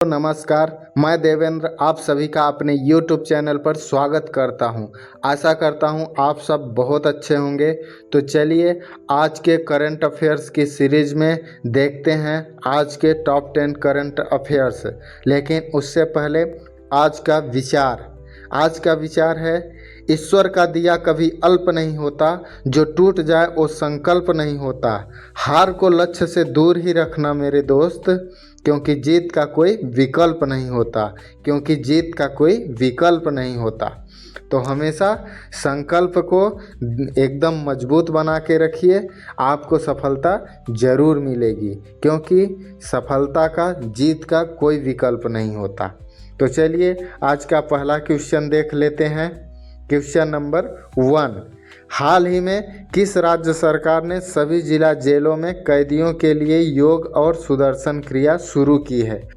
नमस्कार, मैं देवेंद्र आप सभी का अपने YouTube चैनल पर स्वागत करता हूं। आशा करता हूं आप सब बहुत अच्छे होंगे। तो चलिए आज के करंट अफेयर्स की सीरीज में देखते हैं आज के टॉप 10 करंट अफेयर्स। लेकिन उससे पहले आज का विचार है, ईश्वर का दिया कभी अल्प नहीं होता, जो टूट जाए वो संकल्प नहीं होता। हार को लक्ष्य से दूर ही रखना मेरे दोस्त, क्योंकि जीत का कोई विकल्प नहीं होता। तो हमेशा संकल्प को एकदम मजबूत बना के रखिए, आपको सफलता ज़रूर मिलेगी, क्योंकि सफलता का जीत का कोई विकल्प नहीं होता। तो चलिए आज का पहला क्वेश्चन देख लेते हैं। क्वेश्चन नंबर 1, हाल ही में किस राज्य सरकार ने सभी जिला जेलों में कैदियों के लिए योग और सुदर्शन क्रिया शुरू की है?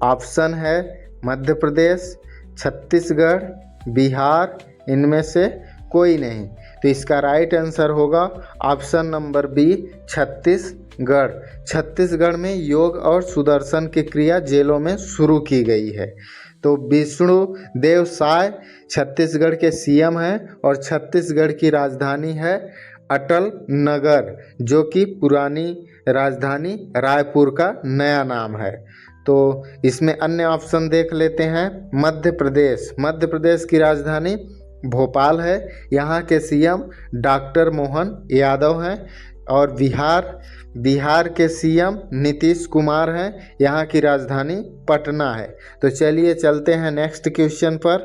ऑप्शन है मध्य प्रदेश, छत्तीसगढ़, बिहार, इनमें से कोई नहीं। तो इसका राइट आंसर होगा option number B, Chhattisgarh. Chhattisgarh में योग और सुदर्शन की क्रिया जेलों में शुरू की गई है। तो विष्णु देव साय छत्तीसगढ़ के सीएम हैं और छत्तीसगढ़ की राजधानी है अटल नगर, जो कि पुरानी राजधानी रायपुर का नया नाम है। तो इसमें अन्य ऑप्शन देख लेते हैं। मध्य प्रदेश की राजधानी भोपाल है, यहाँ के सीएम डॉक्टर मोहन यादव हैं। और बिहार के सीएम नीतीश कुमार हैं, यहाँ की राजधानी पटना है। तो चलिए चलते हैं नेक्स्ट क्वेश्चन पर।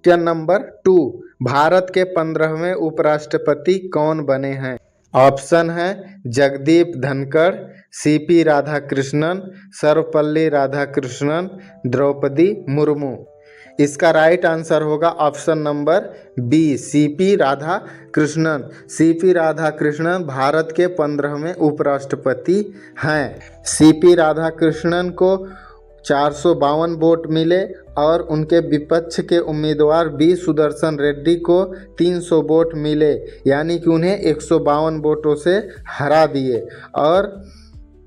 क्वेश्चन नंबर 2, भारत के 15वें उपराष्ट्रपति कौन बने हैं? ऑप्शन है जगदीप धनखड़, सीपी राधाकृष्णन, सर्वपल्ली राधाकृष्णन, द्रौपदी मुर्मू। इसका राइट आंसर होगा option number B, CP Radhakrishnan. CP Radhakrishnan Bharat के 15वें उपराष्ट्रपति हैं। सीपी राधाकृष्णन को 452 वोट मिले और उनके विपक्ष के उम्मीदवार बी सुदर्शन रेड्डी को 300 वोट मिले, यानी कि उन्हें 152 वोटों से हरा दिए और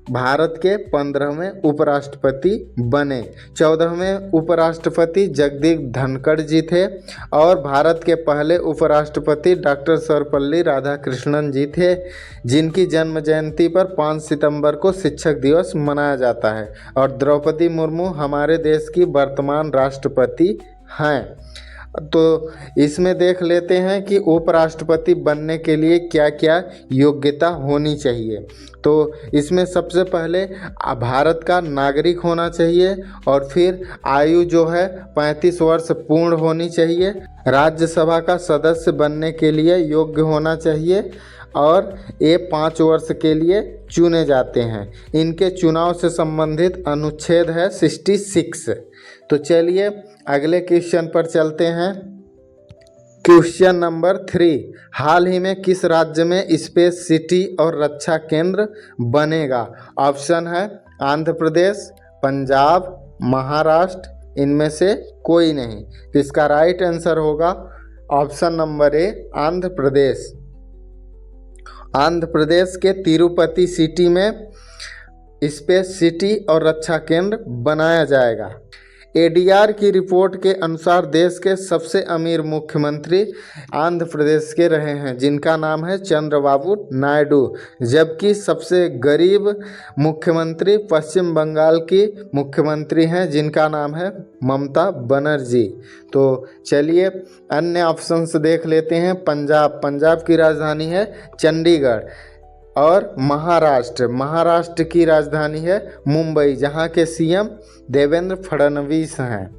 भारत के 15वें उपराष्ट्रपति बने। 14वें उपराष्ट्रपति जगदीप धनखड़ जी थे और भारत के पहले उपराष्ट्रपति डॉक्टर सर्वपल्ली राधाकृष्णन जी थे, जिनकी जन्म जयंती पर 5 सितंबर को शिक्षक दिवस मनाया जाता है। और द्रौपदी मुर्मू हमारे देश की वर्तमान राष्ट्रपति हैं। तो इसमें देख लेते हैं कि उपराष्ट्रपति बनने के लिए क्या क्या योग्यता होनी चाहिए। तो इसमें सबसे पहले भारत का नागरिक होना चाहिए और फिर आयु जो है 35 वर्ष पूर्ण होनी चाहिए। राज्यसभा का सदस्य बनने के लिए योग्य होना चाहिए और ये 5 वर्ष के लिए चुने जाते हैं। इनके चुनाव से संबंधित अनुच्छेद है 66। तो चलिए अगले क्वेश्चन पर चलते हैं। क्वेश्चन नंबर 3, हाल ही में किस राज्य में स्पेस सिटी और रक्षा केंद्र बनेगा? ऑप्शन है आंध्र प्रदेश, पंजाब, महाराष्ट्र, इनमें से कोई नहीं। तो इसका राइट आंसर होगा option number A, Andhra Pradesh. Andhra Pradesh के तिरुपति सिटी में स्पेस सिटी और रक्षा केंद्र बनाया जाएगा। एडीआर की रिपोर्ट के अनुसार देश के सबसे अमीर मुख्यमंत्री आंध्र प्रदेश के रहे हैं, जिनका नाम है चंद्रबाबू नायडू, जबकि सबसे गरीब मुख्यमंत्री पश्चिम बंगाल की मुख्यमंत्री हैं, जिनका नाम है ममता बनर्जी। तो चलिए अन्य ऑप्शंस देख लेते हैं। पंजाब की राजधानी है चंडीगढ़ और महाराष्ट्र की राजधानी है मुंबई, जहां के सीएम देवेंद्र फडणवीस हैं।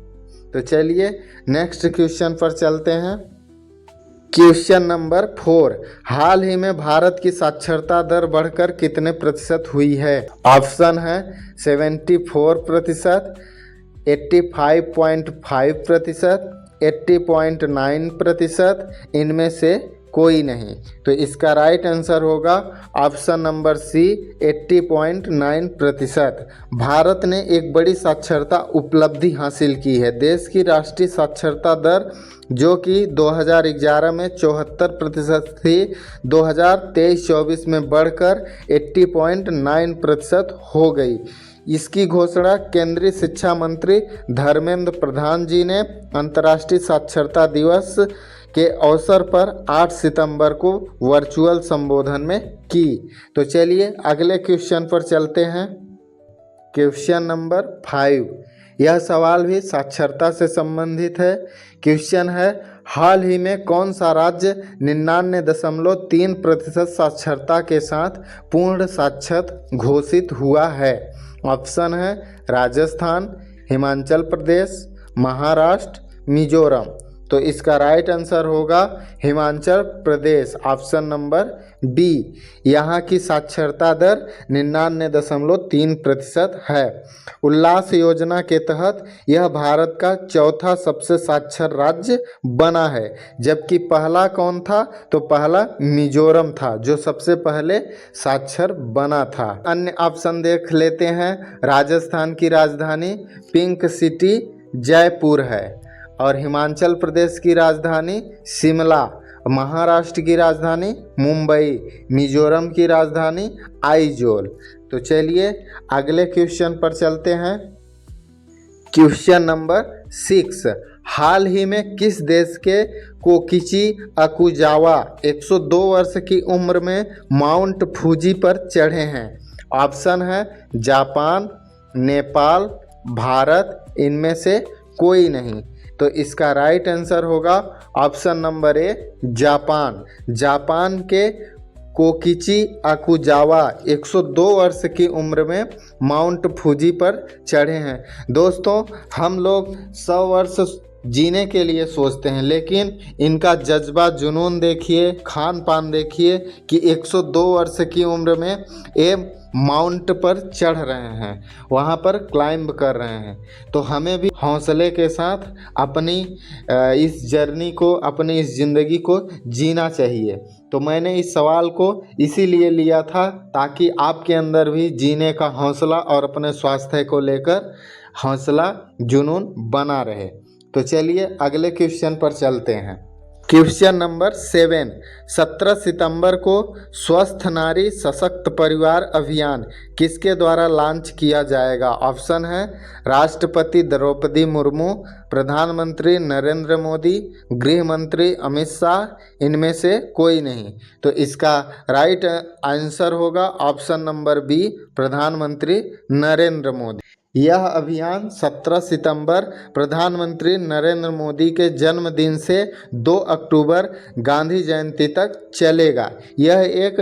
तो चलिए नेक्स्ट क्वेश्चन पर चलते हैं। क्वेश्चन नंबर 4, हाल ही में भारत की साक्षरता दर बढ़कर कितने प्रतिशत हुई है? ऑप्शन है 74%, 85.5%, 80.9%, इनमें से कोई नहीं। तो इसका राइट आंसर होगा ऑप्शन नंबर सी, 80.9%। भारत ने एक बड़ी साक्षरता उपलब्धि हासिल की है। देश की राष्ट्रीय साक्षरता दर जो कि 2011 में 74% थी, 2023-24 में बढ़कर 80.9% हो गई। इसकी घोषणा केंद्रीय शिक्षा मंत्री धर्मेंद्र प्रधान जी ने अंतर्राष्ट्रीय साक्षरता दिवस के अवसर पर 8 सितंबर को वर्चुअल संबोधन में की। तो चलिए अगले क्वेश्चन पर चलते हैं। क्वेश्चन नंबर 5, यह सवाल भी साक्षरता से संबंधित है। क्वेश्चन है, हाल ही में कौन सा राज्य 99.3% साक्षरता के साथ पूर्ण साक्षर घोषित हुआ है? ऑप्शन है राजस्थान, हिमाचल प्रदेश, महाराष्ट्र, मिजोरम। तो इसका राइट आंसर होगा Himachal Pradesh, option number B. यहाँ की साक्षरता दर 99.3% है। उल्लास योजना के तहत यह भारत का चौथा सबसे साक्षर राज्य बना है, जबकि पहला कौन था? तो पहला मिजोरम था जो सबसे पहले साक्षर बना था। अन्य ऑप्शन देख लेते हैं। राजस्थान की राजधानी पिंक सिटी जयपुर है और हिमाचल प्रदेश की राजधानी शिमला, महाराष्ट्र की राजधानी मुंबई, मिजोरम की राजधानी आइजोल। तो चलिए अगले क्वेश्चन पर चलते हैं। क्वेश्चन नंबर 6, हाल ही में किस देश के कोकिची अकुजावा 102 वर्ष की उम्र में माउंट फूजी पर चढ़े हैं? ऑप्शन है जापान, नेपाल, भारत, इनमें से कोई नहीं। तो इसका राइट आंसर होगा option number A Japan. Japan के कोकिची अकुजावा 102 वर्ष की उम्र में माउंट फूजी पर चढ़े हैं। दोस्तों, हम लोग 100 वर्ष जीने के लिए सोचते हैं, लेकिन इनका जज्बा जुनून देखिए, खान पान देखिए कि 102 वर्ष की उम्र में ये माउंट पर चढ़ रहे हैं, वहाँ पर क्लाइंब कर रहे हैं। तो हमें भी हौसले के साथ अपनी इस जर्नी को, अपनी इस ज़िंदगी को जीना चाहिए। तो मैंने इस सवाल को इसीलिए लिया था ताकि आपके अंदर भी जीने का हौसला और अपने स्वास्थ्य को लेकर हौसला जुनून बना रहे। तो चलिए अगले क्वेश्चन पर चलते हैं। क्वेश्चन नंबर 7, 17 सितंबर को स्वस्थ नारी सशक्त परिवार अभियान किसके द्वारा लॉन्च किया जाएगा? ऑप्शन है राष्ट्रपति द्रौपदी मुर्मू, प्रधानमंत्री नरेंद्र मोदी, गृह मंत्री अमित शाह, इनमें से कोई नहीं। तो इसका राइट आंसर होगा ऑप्शन नंबर बी, प्रधानमंत्री नरेंद्र मोदी। यह अभियान 17 सितंबर प्रधानमंत्री नरेंद्र मोदी के जन्मदिन से 2 अक्टूबर गांधी जयंती तक चलेगा। यह एक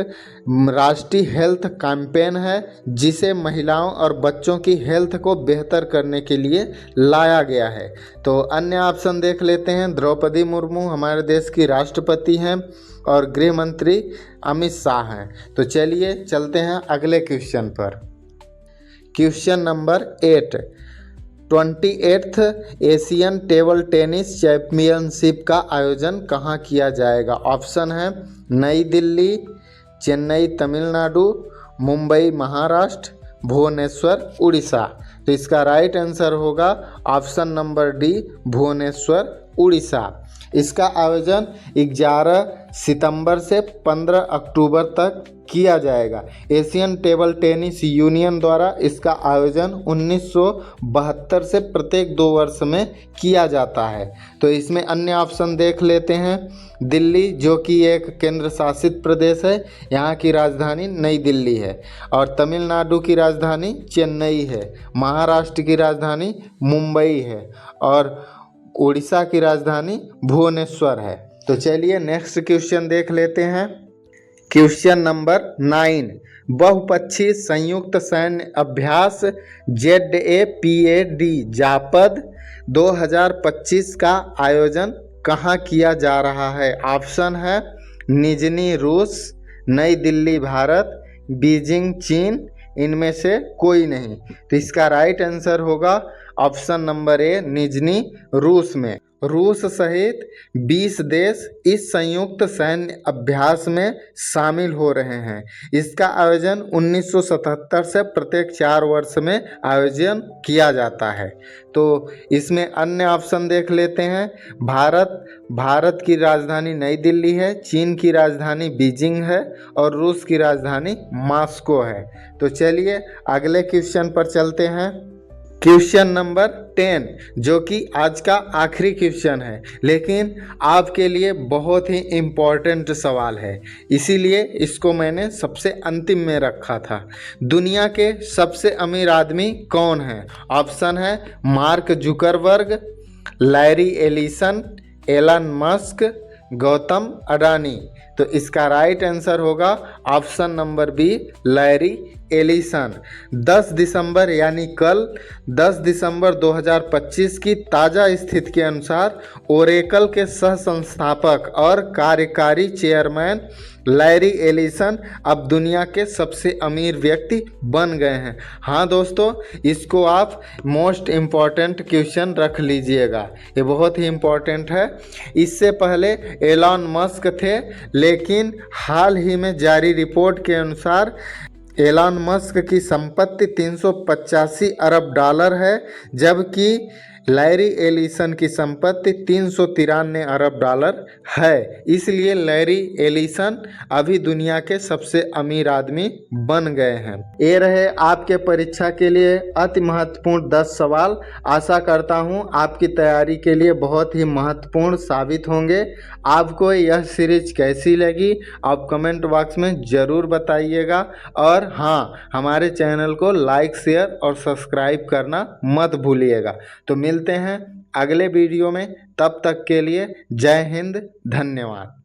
राष्ट्रीय हेल्थ कैंपेन है जिसे महिलाओं और बच्चों की हेल्थ को बेहतर करने के लिए लाया गया है। तो अन्य ऑप्शन देख लेते हैं। द्रौपदी मुर्मू हमारे देश की राष्ट्रपति हैं और गृह मंत्री अमित शाह हैं। तो चलिए चलते हैं अगले क्वेश्चन पर। Question number 8, 28th Asian table tennis championship का आयोजन कहाँ किया जाएगा? ऑप्शन है नई दिल्ली, चेन्नई तमिलनाडु, मुंबई महाराष्ट्र, भुवनेश्वर उड़ीसा। तो इसका राइट आंसर होगा option number D, Bhubaneswar Orissa. इसका आयोजन 11 सितंबर से 15 अक्टूबर तक किया जाएगा। एशियन टेबल टेनिस यूनियन द्वारा इसका आयोजन 1972 से प्रत्येक 2 वर्ष में किया जाता है। तो इसमें अन्य ऑप्शन देख लेते हैं। दिल्ली जो कि एक केंद्र शासित प्रदेश है, यहाँ की राजधानी नई दिल्ली है और तमिलनाडु की राजधानी चेन्नई है, महाराष्ट्र की राजधानी मुंबई है और उड़ीसा की राजधानी भुवनेश्वर है। तो चलिए नेक्स्ट क्वेश्चन देख लेते हैं। क्वेश्चन नंबर 9, बहुपक्षीय संयुक्त सैन्य अभ्यास ZAPAD जापद 2025 का आयोजन कहाँ किया जा रहा है? ऑप्शन है निजनी रूस, नई दिल्ली भारत, बीजिंग चीन, इनमें से कोई नहीं। तो इसका राइट आंसर होगा ऑप्शन नंबर ए, निजनी रूस में। रूस सहित 20 देश इस संयुक्त सैन्य अभ्यास में शामिल हो रहे हैं। इसका आयोजन 1977 से प्रत्येक 4 वर्ष में आयोजन किया जाता है। तो इसमें अन्य ऑप्शन देख लेते हैं। भारत की राजधानी नई दिल्ली है, चीन की राजधानी बीजिंग है और रूस की राजधानी मॉस्को है। तो चलिए अगले क्वेश्चन पर चलते हैं। क्वेश्चन नंबर 10, जो कि आज का आखिरी क्वेश्चन है, लेकिन आपके लिए बहुत ही इम्पोर्टेंट सवाल है, इसीलिए इसको मैंने सबसे अंतिम में रखा था। दुनिया के सबसे अमीर आदमी कौन है? ऑप्शन है Mark Zuckerberg, Larry Ellison, Elon Musk, Gautam Adani. तो इसका राइट आंसर होगा option number B, Larry Ellison. 10 दिसंबर यानी कल 10 दिसंबर 2025 की ताज़ा स्थिति के अनुसार ओरेकल के सह संस्थापक और कार्यकारी चेयरमैन लैरी एलिसन अब दुनिया के सबसे अमीर व्यक्ति बन गए हैं। हाँ दोस्तों, इसको आप मोस्ट इम्पॉर्टेंट क्वेश्चन रख लीजिएगा, ये बहुत ही इम्पॉर्टेंट है। इससे पहले एलन मस्क थे, लेकिन हाल ही में जारी रिपोर्ट के अनुसार एलन मस्क की संपत्ति 385 अरब डॉलर है, जबकि लैरी एलिसन की संपत्ति 393 अरब डॉलर है। इसलिए लैरी एलिसन अभी दुनिया के सबसे अमीर आदमी बन गए हैं। ये रहे आपके परीक्षा के लिए अति महत्वपूर्ण 10 सवाल। आशा करता हूँ आपकी तैयारी के लिए बहुत ही महत्वपूर्ण साबित होंगे। आपको यह सीरीज कैसी लगी आप कमेंट बॉक्स में ज़रूर बताइएगा। और हाँ, हमारे चैनल को लाइक, शेयर और सब्सक्राइब करना मत भूलिएगा। तो मिलते हैं अगले वीडियो में, तब तक के लिए जय हिंद, धन्यवाद।